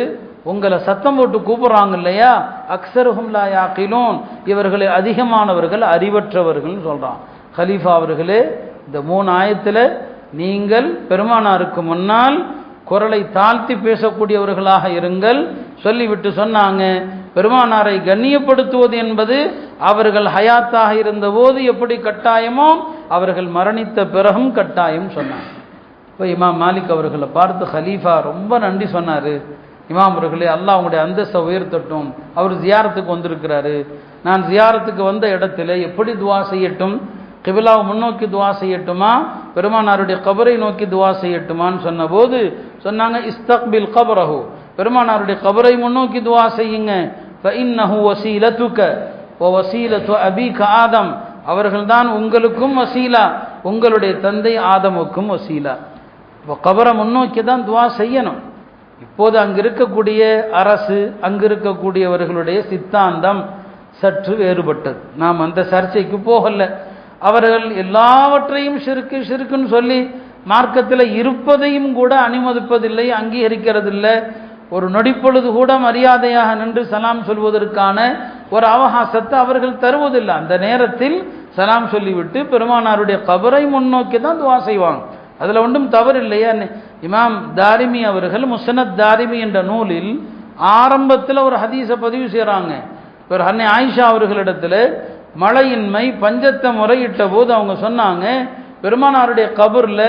உங்களை சத்தம் போட்டு கூப்பிடுறாங்க இல்லையா, அக்ஸருஹும் லா யாகிலூன். இவர்களை அதிகமானவர்கள் அறிவற்றவர்கள் சொல்றான். ஹலீஃபா அவர்களே, இந்த 3 ஆயத்தில் நீங்கள் பெருமானாருக்கு முன்னால் குரலை தாழ்த்தி பேசக்கூடியவர்களாக இருங்கள் சொல்லிவிட்டு சொன்னாங்க, பெருமானாரை கண்ணியப்படுத்துவது என்பது அவர்கள் ஹயாத்தாக இருந்தபோது எப்படி கட்டாயமோ அவர்கள் மரணித்த பிறகும் கட்டாயம் சொன்னாங்க. இப்போ இமாம் மாலிக் அவர்களை பார்த்து ஹலீஃபா ரொம்ப நன்றி சொன்னார். இமாம் அவர்களே, அல்லாஹ் உங்களுடைய அந்தஸ்தை உயர்த்தட்டும். அவர் ஜியாரத்துக்கு வந்திருக்கிறாரு. நான் ஜியாரத்துக்கு வந்த இடத்துல எப்படி துவா செய்யட்டும்? கிபிலாவை முன்னோக்கி துவா செய்யட்டுமா, பெருமானாருடைய கபரை நோக்கி துவா செய்யட்டுமான்னு சொன்னபோது சொன்னாங்க, இஸ்தக்பில் கபரஹு. பெருமானாருடைய கபரை முன்னோக்கி துவா செய்யுங்க. ஃபஇன்னஹு வஸீலத்துக வ வஸீலத்து அபீக ஆதம். அவர்கள்தான் உங்களுக்கும் வசீலா, உங்களுடைய தந்தை ஆதமுக்கும் வசீலா. இப்போ கபரை முன்னோக்கி தான் துவா செய்யணும். இப்போது அங்கு இருக்கக்கூடிய அரசு, அங்கு இருக்கக்கூடியவர்களுடைய சித்தாந்தம் சற்று வேறுபட்டது. நாம் அந்த சர்ச்சைக்கு போகல. அவர்கள் எல்லாவற்றையும் ஷிர்க்குன்னு சொல்லி மார்க்கத்தில் இருப்பதையும் கூட அனுமதிப்பதில்லை, அங்கீகரிக்கிறதில்லை. ஒரு நொடிப்பொழுது கூட மரியாதையாக நின்று சலாம் சொல்வதற்கான ஒரு அவகாசத்தை அவர்கள் தருவதில்லை. அந்த நேரத்தில் சலாம் சொல்லிவிட்டு பெருமானாருடைய கபரை முன்னோக்கி தான் துவா செய்வாங்க. அதில் ஒன்றும் தவறு இல்லையா? இமாம் தாரிமி அவர்கள் முஸ்னத் தாரிமி என்ற நூலில் ஆரம்பத்தில் ஒரு ஹதீஸை பதிவு செய்கிறாங்க. ஒரு அன்னை ஆயிஷா அவர்களிடத்தில் மழையின்மை பஞ்சத்தை முறையிட்ட போது அவங்க சொன்னாங்க, பெருமானாருடைய கபரில்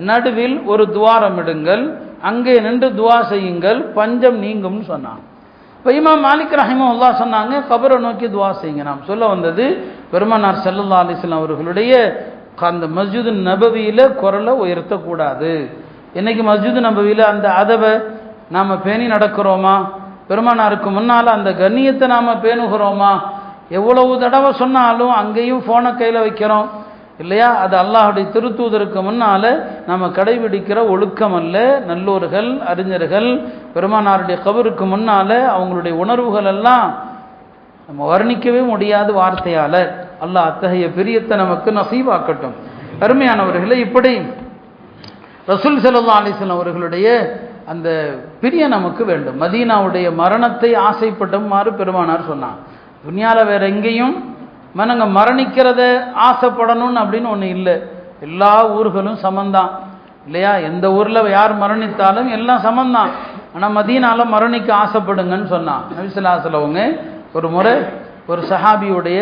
நடுவில் ஒரு துவாரம் இடுங்கள், அங்கே நின்று துவா செய்யுங்கள், பஞ்சம் நீங்கும்னு சொன்னாங்க. இப்போ இமாம் மாலிக் ரஹிமஹுல்லாஹ் சொன்னாங்க, கபரை நோக்கி துவா செய்யுங்க. நாம் சொல்ல வந்தது, பெருமானார் ஸல்லல்லாஹு அலைஹி வஸல்லம் அவர்களுடைய அந்த மஸ்ஜிது நபவியில் குரலை உயர்த்தக்கூடாது. இன்னைக்கு மஸ்ஜிது நபவியில் அந்த அதவை நாம் பேணி நடக்கிறோமா? பெருமானாருக்கு முன்னால் அந்த கண்ணியத்தை நாம் பேணுகிறோமா? எவ்வளவு தடவை சொன்னாலும் அங்கேயும் ஃபோனை கையில் வைக்கிறோம் இல்லையா? அது அல்லாஹுடைய திருத்தூதருக்கு முன்னால் நம்ம கடைபிடிக்கிற ஒழுக்கம் அல்ல. நல்லோர்கள், அறிஞர்கள் பெருமானாருடைய கபருக்கு முன்னால் அவங்களுடைய உணர்வுகள் எல்லாம் நம்ம வர்ணிக்கவே முடியாத வார்த்தையால். அல்லாஹ் அத்தகைய பிரியத்தை நமக்கு நசீவாக்கட்டும். அருமையானவர்களே, இப்படி ரசூல் ஸல்லல்லாஹு அலைஹி வஸல்லம் அவர்களுடைய அந்த பிரிய நமக்கு வேண்டும். மதீனாவுடைய மரணத்தை ஆசைப்பட்டமாறு பெருமானார் சொன்னான். துன்யாவில் வேற எங்கேயும் மனங்க மரணிக்கிறத ஆசைப்படணும்னு அப்படின்னு ஒன்று இல்லை. எல்லா ஊர்களும் சமந்தான் இல்லையா? எந்த ஊரில் யார் மரணித்தாலும் எல்லாம் சமந்தான். ஆனால் மதீனாவில் மரணிக்க ஆசைப்படுங்கன்னு சொன்னான் நபி ஸல்லல்லாஹு அலைஹி வஸல்லம். ஒரு முறை ஒரு சஹாபியுடைய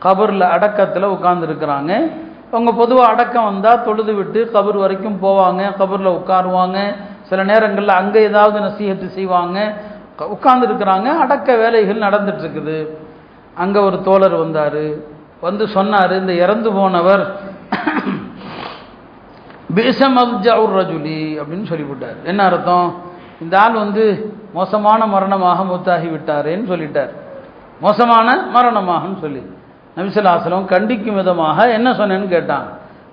கபரில் அடக்கத்தில் உட்கார்ந்துருக்கிறாங்க. அவங்க பொதுவாக அடக்கம் வந்தால் தொழுது விட்டு கபர் வரைக்கும் போவாங்க, கபரில் உட்காருவாங்க. சில நேரங்களில் அங்கே ஏதாவது நசீஹத்து செய்வாங்க. உட்கார்ந்துருக்கிறாங்க, அடக்க வேலைகள் நடந்துட்டுருக்குது. அங்கே ஒரு தோழர் வந்தார், வந்து சொன்னார், இந்த இறந்து போனவர் பிஸமல்ஜஉர் ரஜுலி அப்படின்னு சொல்லிவிட்டார். என்ன அர்த்தம்? இந்த ஆள் மோசமான மரணமாக மூத்தாகி விட்டாரேன்னு சொல்லிட்டார். மோசமான மரணமாகன்னு சொல்லி நபி ஸல்லல்லாஹு அலைஹி வஸல்லம் கண்டிக்கும் விதமாக என்ன சொன்னேன்னு கேட்டாங்க.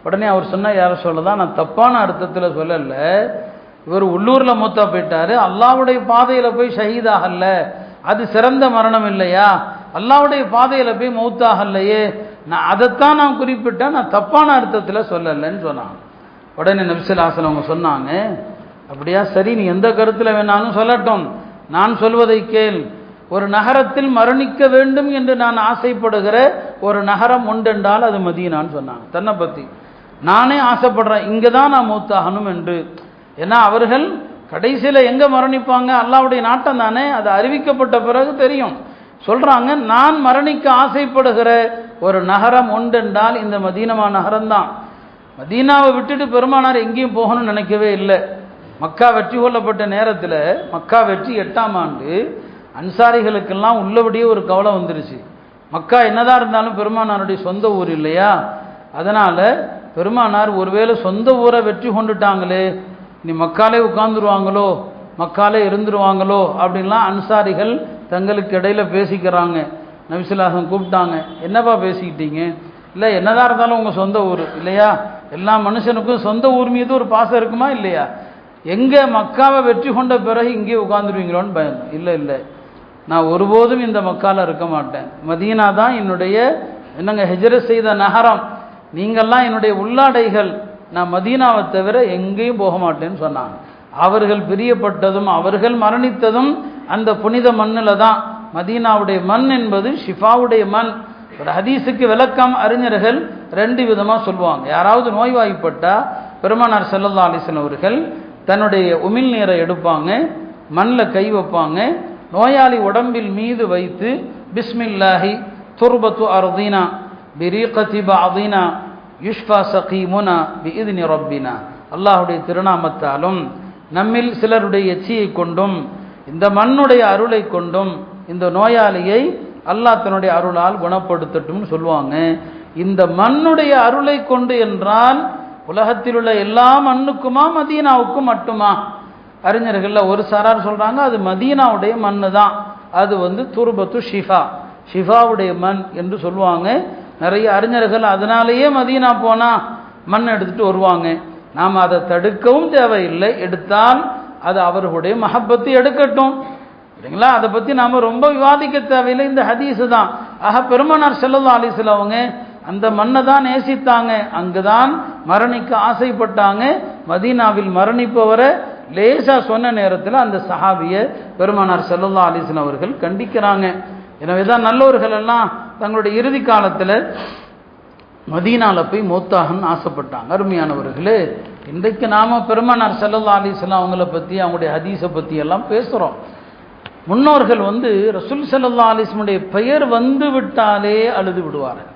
உடனே அவர் சொன்ன யார சொல்லதான், நான் தப்பான அர்த்தத்தில் சொல்லல, இவர் உள்ளூரில் மூத்தா போயிட்டாரு, அல்லாஹ்வுடைய பாதையில் போய் ஷஹீதாகல்ல, அது சிறந்த மரணம் இல்லையா? அல்லாஹ்வுடைய பாதையில் போய் மௌத்தாகல்லையே, நான் அதைத்தான் நான் குறிப்பிட்டேன், நான் தப்பான அர்த்தத்தில் சொல்லலைன்னு சொன்னாங்க. உடனே நபி ஸல்லல்லாஹு அலைஹி வஸல்லம் அவங்க சொன்னாங்க, அப்படியா, சரி, நீ எந்த கருத்தில் வேணாலும் சொல்லட்டும், நான் சொல்வதை கேள். ஒரு நகரத்தில் மரணிக்க வேண்டும் என்று நான் ஆசைப்படுகிற ஒரு நகரம் உண்டென்றால் அது மதீனான்னு சொன்னாங்க. தன்னை பற்றி நானே ஆசைப்படுறேன், இங்கே தான் நான் மூத்தாகணும் என்று. ஏன்னா அவர்கள் கடைசியில் எங்கே மரணிப்பாங்க? அல்லாஹ்வுடைய நாட்டம் தானே, அது அறிவிக்கப்பட்ட பிறகு தெரியும். சொல்கிறாங்க, நான் மரணிக்க ஆசைப்படுகிற ஒரு நகரம் உண்டென்றால் இந்த மதீனா நகரம்தான். மதீனாவை விட்டுட்டு பெருமானார் எங்கேயும் போகணும்னு நினைக்கவே இல்லை. மக்கா வெற்றி கொள்ளப்பட்ட நேரத்தில், மக்கா வெற்றி 8ஆம் ஆண்டு, அன்சாரிகளுக்கெல்லாம் உள்ளபடியே ஒரு கவலை வந்துருச்சு. மக்கா என்னதான் இருந்தாலும் பெருமானாருடைய சொந்த ஊர் இல்லையா? அதனால் பெருமானார் ஒருவேளை சொந்த ஊரை வெற்றி கொண்டுட்டாங்களே, நீ மக்காலே உட்கார்ந்துருவாங்களோ, மக்காலே இருந்துருவாங்களோ அப்படின்லாம் அன்சாரிகள் தங்களுக்கு இடையில பேசிக்கிறாங்க. நபி ஸல்லல்லாஹு அலைஹி வஸல்லம் கூப்பிட்டாங்க, என்னப்பா பேசிக்கிட்டீங்க? இல்லை, என்னதான் இருந்தாலும் உங்கள் சொந்த ஊர் இல்லையா? எல்லா மனுஷனுக்கும் சொந்த ஊர் மீது ஒரு பாசம் இருக்குமா இல்லையா? எங்கே மக்காவை வெற்றி கொண்ட பிறகு இங்கே உட்காந்துருவீங்களோன்னு பயந்தோம். இல்லை இல்லை, நான் ஒருபோதும் இந்த மக்கால இருக்க மாட்டேன், மதீனா தான் என்னுடைய ஹிஜ்ரத் செய்த நகரம், நீங்கள்லாம் என்னுடைய உள்ளாடைகள், நான் மதீனாவை தவிர எங்கேயும் போக மாட்டேன்னு சொன்னாங்க. அவர்கள் பிரியப்பட்டதும் அவர்கள் மரணித்ததும் அந்த புனித மண்ணில் தான். மதீனாவுடைய மண் என்பது ஷிஃபாவுடைய மண். ஒரு ஹதீஸுக்கு விளக்கம் அறிஞர்கள் 2 விதமாக சொல்லுவாங்க. யாராவது நோய்வாய்ப்பட்டால் பெருமானார் ஸல்லல்லாஹு அலைஹி வஸல்லம் அவர்கள் தன்னுடைய உமிழ் நீரை எடுப்பாங்க, மண்ணில் கை வைப்பாங்க, நோயாளி உடம்பில் மீது வைத்து பிஸ்மில்லாஹி துர்பத்து அர்தீனா பிரீகதி பஅதீனா யுஷ்ஃபா சகீமுனா பிஇذن ரப்பினா, அல்லாஹ்வுடைய திருநாமத்தாலும் நம்மில் சிலருடைய எச்சியை கொண்டும் இந்த மண்ணுடைய அருளை கொண்டும் இந்த நோயாளியை அல்லாஹ் தன்னுடைய அருளால் குணப்படுத்தட்டும்னு சொல்லுவாங்க. இந்த மண்ணுடைய அருளை கொண்டு என்றால் உலகத்தில் உள்ள எல்லா மண்ணுக்குமா மதீனாவுக்கும் மட்டுமா? அறிஞர்கள் ஒரு சாரார் சொல்றாங்க, அது மதீனாவுடைய மண்ணு தான், அது துர்பத்து ஷிஃபா, ஷிஃபாவுடைய மண் என்று சொல்லுவாங்க. நிறைய அறிஞர்கள் அதனாலேயே மதீனா போனா மண் எடுத்துட்டு வருவாங்க. நாம் அதை தடுக்கவும் தேவையில்லை, எடுத்தால் அது அவர்களுடைய மஹப்பத்து எடுக்கட்டும், சரிங்களா? அதை பற்றி நாம் ரொம்ப விவாதிக்க தேவையில்லை, இந்த ஹதீஸு தான். ஆக பெருமானார் ஸல்லல்லாஹு அலைஹி வஸல்லம் அவங்க அந்த மண்ணை தான் நேசித்தாங்க, அங்குதான் மரணிக்க ஆசைப்பட்டாங்க. மதீனாவில் மரணிப்பவரை லேசா சொன்ன நேரத்தில் அந்த சஹாபியை பெருமானார் ஸல்லல்லாஹு அலைஹி வஸல்லம் அவர்கள் கண்டிக்கிறாங்க. எனவே தான் நல்லவர்கள் எல்லாம் தங்களுடைய இறுதி காலத்தில் மதீனாவில் போய் மௌத்தாகன்னு ஆசைப்பட்டாங்க. அருமையானவர்களே, இன்றைக்கு நாம் பெருமானார் ஸல்லல்லாஹு அலைஹி வஸல்லம் அவங்கள பற்றி, அவங்களுடைய ஹதீஸை பற்றி எல்லாம் பேசுகிறோம். முன்னோர்கள் ரசூல் ஸல்லல்லாஹு அலைஹி வஸல்லம் பெயர் வந்து விட்டாலே அழுது விடுவார்கள்.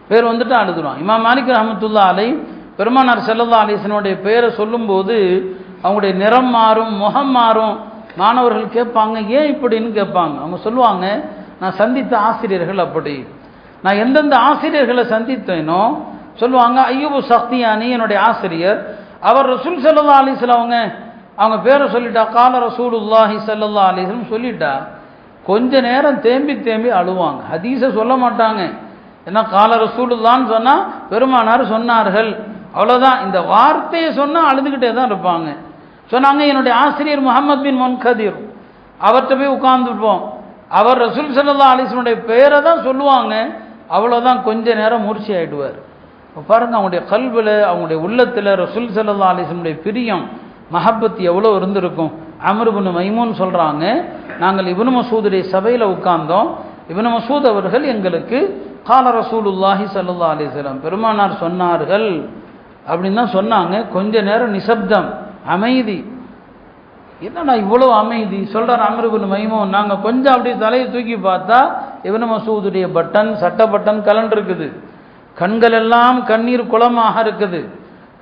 பேர் வந்துட்டு அழுதுடுவாங்க. இமாம் மாலிக் ரஹ்மத்துல்லாஹி அலைஹி பெருமானார் ஸல்லல்லாஹு அலைஹி வஸல்லம் பெயரை சொல்லும்போது அவங்களுடைய நிறம் மாறும், முகம் மாறும். மாணவர்கள் கேட்பாங்க, ஏன் இப்படின்னு கேட்பாங்க. அவங்க சொல்லுவாங்க, நான் சந்தித்த ஆசிரியர்கள் அப்படி, நான் எந்தெந்த ஆசிரியர்களை சந்தித்தேனோ சொல்லுவாங்க. ஐயூபு சக்தியானி என்னுடைய ஆசிரியர், அவர் ரசூல் ஸல்லல்லாஹு அலைஹி வஸல்லம் அவங்க பேரை சொல்லிட்டா, கால ரசூலுல்லாஹி ஸல்லல்லாஹு அலைஹி வஸல்லம் சொல்லிட்டா கொஞ்ச நேரம் தேம்பி தேம்பி அழுவாங்க. ஹதீஸை சொல்ல மாட்டாங்க. ஏன்னா கால ரசூலுல்லான்னு சொன்னால் பெருமானார் சொன்னார்கள், அவ்வளோதான். இந்த வார்த்தையை சொன்னால் அழுதுகிட்டே தான் இருப்பாங்க. சொன்னாங்க, என்னுடைய ஆசிரியர் முஹம்மது பின் முன்கதிர், அவர்கிட்ட போய் உட்கார்ந்துருப்போம், அவர் ரசூல் ஸல்லல்லாஹு அலைஹி வஸல்லம் பெயரை தான் சொல்லுவாங்க, அவ்வளோதான், கொஞ்ச நேரம் மூர்ச்சி ஆகிடுவார். இப்போ பாருங்கள், அவங்களுடைய கல்வியில், அவங்களுடைய உள்ளத்தில் ரசூல் ஸல்லல்லாஹு அலைஹி வஸல்லம் பிரியம், மஹப்பத் எவ்வளோ இருந்திருக்கும். அம்ர் இப்னு மைமூன் சொல்கிறாங்க, நாங்கள் இப்னு மசூதுடைய சபையில் உட்கார்ந்தோம், இப்னு மசூத் அவர்கள் எங்களுக்கு கால ரசூலுல்லாஹி ஸல்லல்லாஹு அலைஹி வஸல்லம் பெருமானார் சொன்னார்கள் அப்படின்னு தான் சொன்னாங்க. கொஞ்ச நேரம் நிசப்தம், அமைதி. என்னடா இவ்வளோ அமைதி சொல்கிறார் அம்ர் இப்னு மைமூன். நாங்கள் கொஞ்சம் அப்படியே தலையை தூக்கி பார்த்தா இப்னு மசூதுடைய பட்டன், சட்ட பட்டன் கலண்டிருக்குது, கண்கள் எல்லாம் கண்ணீர் குளமாக இருக்குது,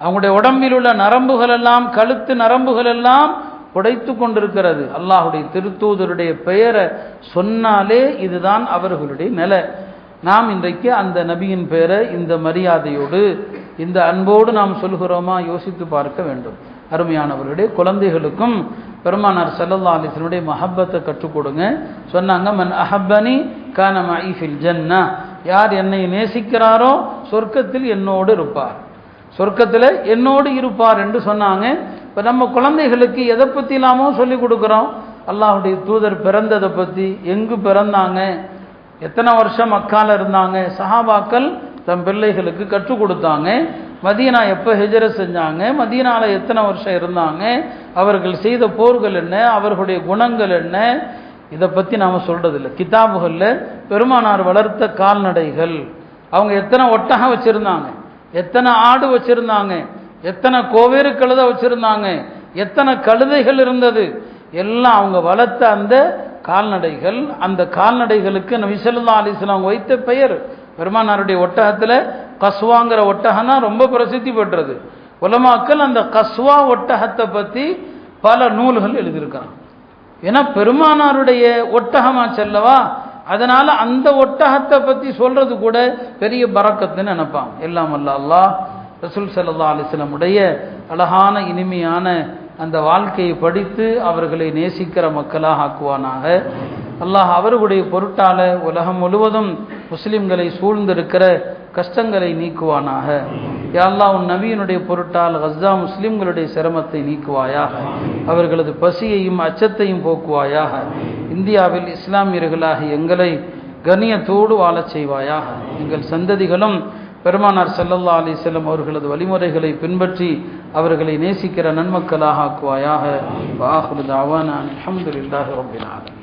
அவங்களுடைய உடம்பில் உள்ள நரம்புகள் எல்லாம், கழுத்து நரம்புகள் எல்லாம் புடைத்து கொண்டிருக்கிறது. அல்லாஹுடைய திருத்தூதருடைய பெயரை சொன்னாலே இதுதான் அவர்களுடைய நிலை. நாம் இன்றைக்கு அந்த நபியின் பெயரை இந்த மரியாதையோடு, இந்த அன்போடு நாம் சொல்கிறோமா? யோசித்து பார்க்க வேண்டும். அருமையானவர்களுடைய குழந்தைகளுக்கும் பெருமானார் ஸல்லல்லாஹு அலைஹி வஸல்லம் மஹப்பத்தை கற்றுக் கொடுங்க. சொன்னாங்க, மன் அஹப்பனி கான மஇ ஃபில் ஜன்னah, யார் என்னை நேசிக்கிறாரோ சொர்க்கத்தில் என்னோடு இருப்பார், சொர்க்கத்தில் என்னோடு இருப்பார் என்று சொன்னாங்க. இப்போ நம்ம குழந்தைகளுக்கு எதை பற்றி இல்லாமோ சொல்லிக் கொடுக்குறோம்? அல்லாஹ்வுடைய தூதர் பிறந்ததை பற்றி, எங்கு பிறந்தாங்க, எத்தனை வருஷம் மக்கால இருந்தாங்க, சஹாபாக்கள் தம் பிள்ளைகளுக்கு கற்றுக் கொடுத்தாங்க. மதீனா எப்போ ஹிஜ்ரத் செஞ்சாங்க, மதீனாவில் எத்தனை வருஷம் இருந்தாங்க, அவர்கள் செய்த போர்கள் என்ன, அவர்களுடைய குணங்கள் என்ன, இதை பற்றி நாம் சொல்கிறதில்ல. கிதாபுகளில் பெருமானார் வளர்த்த கால்நடைகள், அவங்க எத்தனை ஒட்டகம் வச்சுருந்தாங்க, எத்தனை ஆடு வச்சுருந்தாங்க, எத்தனை கோவேறு கழுதை வச்சுருந்தாங்க, எத்தனை கழுதைகள் இருந்தது, எல்லாம் அவங்க வளர்த்த அந்த கால்நடைகள். அந்த கால்நடைகளுக்கு நபி ஸல்லல்லாஹு அலைஹி வஸல்லம் வைத்த பெயர். பெருமானாருடைய ஒட்டகத்தில் கஸ்வாங்கிற ஒட்டகம்னா ரொம்ப பிரசித்தி பெற்றது. உலமாக்கள் அந்த கஸ்வா ஒட்டகத்தை பற்றி பல நூல்கள் எழுதியிருக்கிறாங்க. ஏன்னா பெருமானாருடைய ஒட்டகமா செல்லவா, அதனால அந்த ஒட்டகத்தை பற்றி சொல்றது கூட பெரிய பரக்கத்துன்னு நினைப்பாங்க. எல்லாம் அல்ல அல்லாஹ் ரசூல் ஸல்லல்லாஹு அலைஹி வஸல்லம் உடைய அழகான இனிமையான அந்த வாழ்க்கையை படித்து அவர்களை நேசிக்கிற மக்களாக ஆக்குவானாக. அல்லாஹ் அவர்களுடைய பொருட்டால உலகம் முழுவதும் முஸ்லிம்களை சூழ்ந்திருக்கிற கஷ்டங்களை நீக்குவானாக. யா அல்லாஹ், உன் நபியினுடைய பொருட்டால் கஸ்ஸா முஸ்லிம்களுடைய சிரமத்தை நீக்குவாயாக, அவர்களது பசியையும் அச்சத்தையும் போக்குவாயாக. இந்தியாவில் இஸ்லாமியர்களாக எங்களை கண்ணியத்தோடு வாழச் செய்வாயாக. எங்கள் சந்ததிகளும் பெருமானார் ஸல்லல்லாஹு அலைஹி வஸல்லம் அவர்களது வழிமுறைகளை பின்பற்றி அவர்களை நேசிக்கிற நன்மக்களாக ஆக்குவாயாக. வ ஆகிரு தஅவானா அல்ஹம்துலில்லாஹி ரப்பில் ஆலமீன்.